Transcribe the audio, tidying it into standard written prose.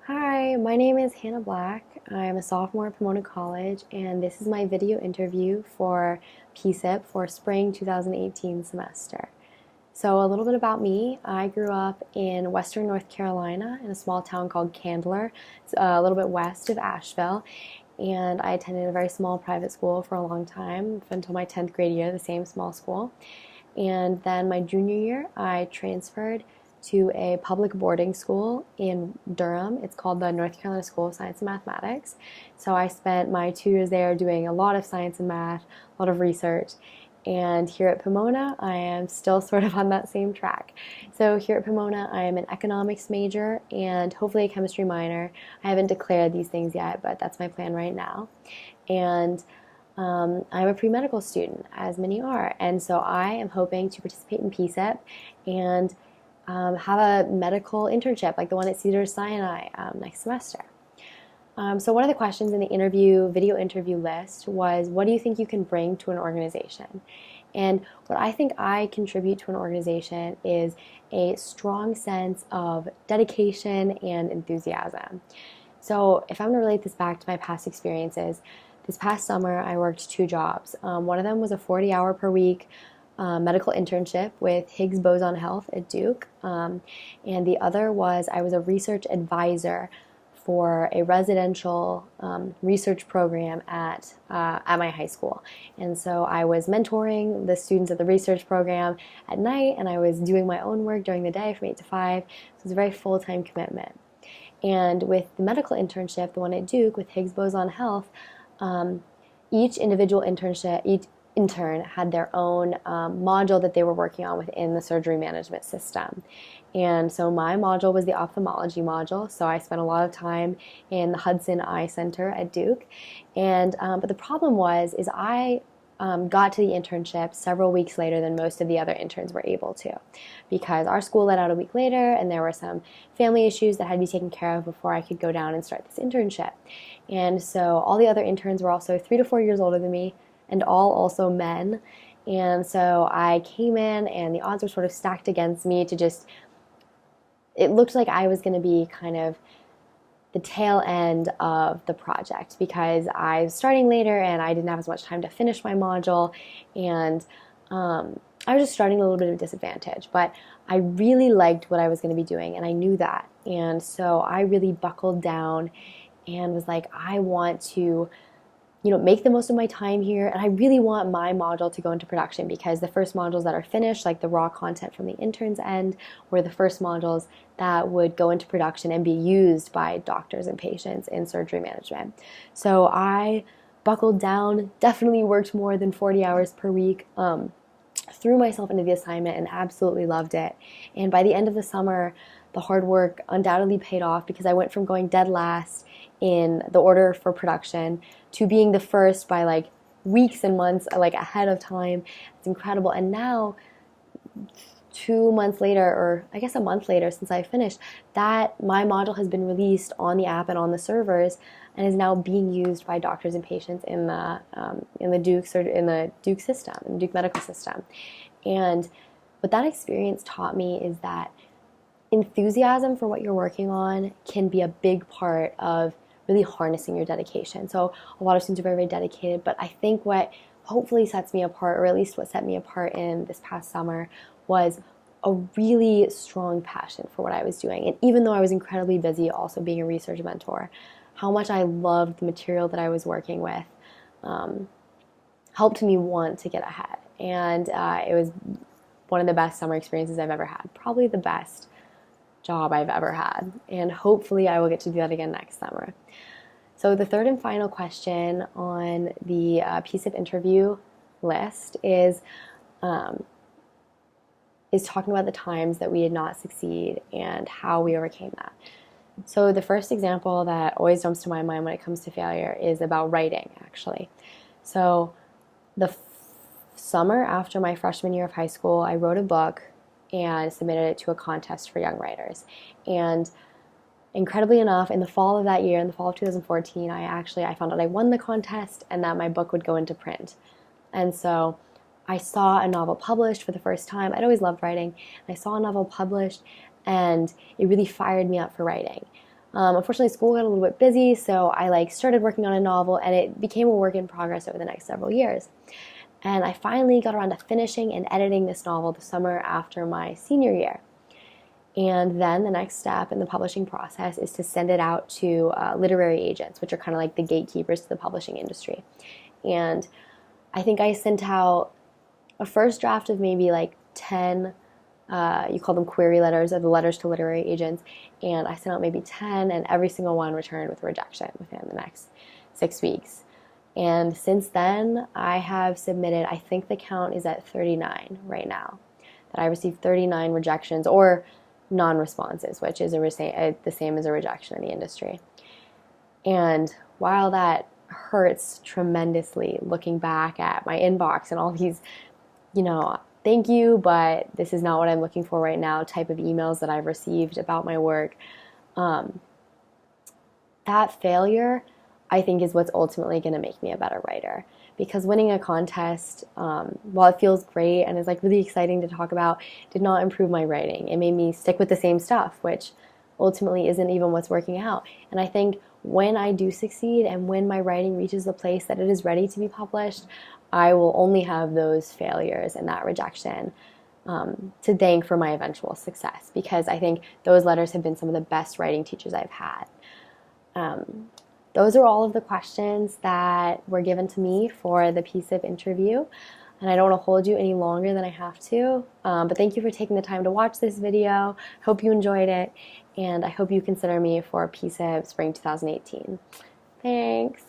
Hi, my name is Hannah Black. I'm a sophomore at Pomona College, and this is my video interview for PCIP for spring 2018 semester. So, a little bit about me. I grew up in Western North Carolina in a small town called Candler. It's a little bit west of Asheville, and I attended a very small private school for a long time until my 10th grade year, the same small school. And then my junior year, I transferred to a public boarding school in Durham. It's called the North Carolina School of Science and Mathematics. So I spent my 2 years there doing a lot of science and math, a lot of research. And here at Pomona, I am still sort of on that same track. So here at Pomona, I am an economics major and hopefully a chemistry minor. I haven't declared these things yet, but that's my plan right now. And I'm a pre-medical student, as many are, and so I am hoping to participate in PCIP and have a medical internship like the one at Cedars-Sinai next semester. So one of the questions in the video interview list was, what do you think you can bring to an organization? And what I think I contribute to an organization is a strong sense of dedication and enthusiasm. So if I'm going to relate this back to my past experiences, this past summer I worked 2 jobs. One of them was a 40-hour per week medical internship with Higgs Boson Health at Duke, and the other was I was a research advisor for a residential research program at my high school. And so I was mentoring the students at the research program at night, and I was doing my own work during the day from 8 to 5. So it was a very full-time commitment. And with the medical internship, the one at Duke with Higgs Boson Health, each intern had their own module that they were working on within the surgery management system. And so my module was the ophthalmology module, so I spent a lot of time in the Hudson Eye Center at Duke. And but the problem is I got to the internship several weeks later than most of the other interns were able to, because our school let out a week later and there were some family issues that had to be taken care of before I could go down and start this internship. And so all the other interns were also 3 to 4 years older than me, and all also men. And so I came in and the odds were sort of stacked against me it looked like I was going to be kind of the tail end of the project, because I was starting later and I didn't have as much time to finish my module, and I was just starting a little bit of a disadvantage. But I really liked what I was going to be doing, and I knew that. And so I really buckled down and was like, I want to make the most of my time here, and I really want my module to go into production, because the first modules that are finished, like the raw content from the intern's end, were the first modules that would go into production and be used by doctors and patients in surgery management. So I buckled down, definitely worked more than 40 hours per week, threw myself into the assignment and absolutely loved it. And by the end of the summer, the hard work undoubtedly paid off, because I went from going dead last in the order for production to being the first by like weeks and months ahead of time. It's incredible. And now 2 months later, or I guess a month later since I finished, that my module has been released on the app and on the servers, and is now being used by doctors and patients in the Duke system, in the Duke medical system. And what that experience taught me is that enthusiasm for what you're working on can be a big part of really harnessing your dedication. So a lot of students are very, very dedicated, but I think what hopefully sets me apart, or at least what set me apart in this past summer, was a really strong passion for what I was doing. And even though I was incredibly busy also being a research mentor, how much I loved the material that I was working with helped me want to get ahead. And it was one of the best summer experiences I've ever had, probably the best job I've ever had, and hopefully I will get to do that again next summer. So the third and final question on the PCIP interview list is talking about the times that we did not succeed and how we overcame that. So the first example that always jumps to my mind when it comes to failure is about writing, actually. So the summer after my freshman year of high school, I wrote a book and submitted it to a contest for young writers. And incredibly enough, in the fall of that year, in the fall of 2014, I found out I won the contest and that my book would go into print. And so I saw a novel published for the first time. I'd always loved writing. And I saw a novel published, and it really fired me up for writing. Unfortunately, school got a little bit busy, so I started working on a novel, and it became a work in progress over the next several years. And I finally got around to finishing and editing this novel the summer after my senior year. And then the next step in the publishing process is to send it out to literary agents, which are kind of like the gatekeepers to the publishing industry. And I think I sent out a first draft of maybe 10, you call them query letters, or the letters to literary agents, and I sent out maybe 10, and every single one returned with rejection within the next 6 weeks. And since then, I have submitted, I think the count is at 39 right now, that I received 39 rejections or non-responses, which is the same as a rejection in the industry. And while that hurts tremendously, looking back at my inbox and all these, thank you, but this is not what I'm looking for right now type of emails that I've received about my work, that failure, I think, is what's ultimately going to make me a better writer. Because winning a contest, while it feels great and is really exciting to talk about, did not improve my writing. It made me stick with the same stuff, which ultimately isn't even what's working out. And I think when I do succeed and when my writing reaches the place that it is ready to be published, I will only have those failures and that rejection to thank for my eventual success, because I think those letters have been some of the best writing teachers I've had. Those are all of the questions that were given to me for the PCIP interview, and I don't want to hold you any longer than I have to, but thank you for taking the time to watch this video. I hope you enjoyed it, and I hope you consider me for PCIP Spring 2018. Thanks.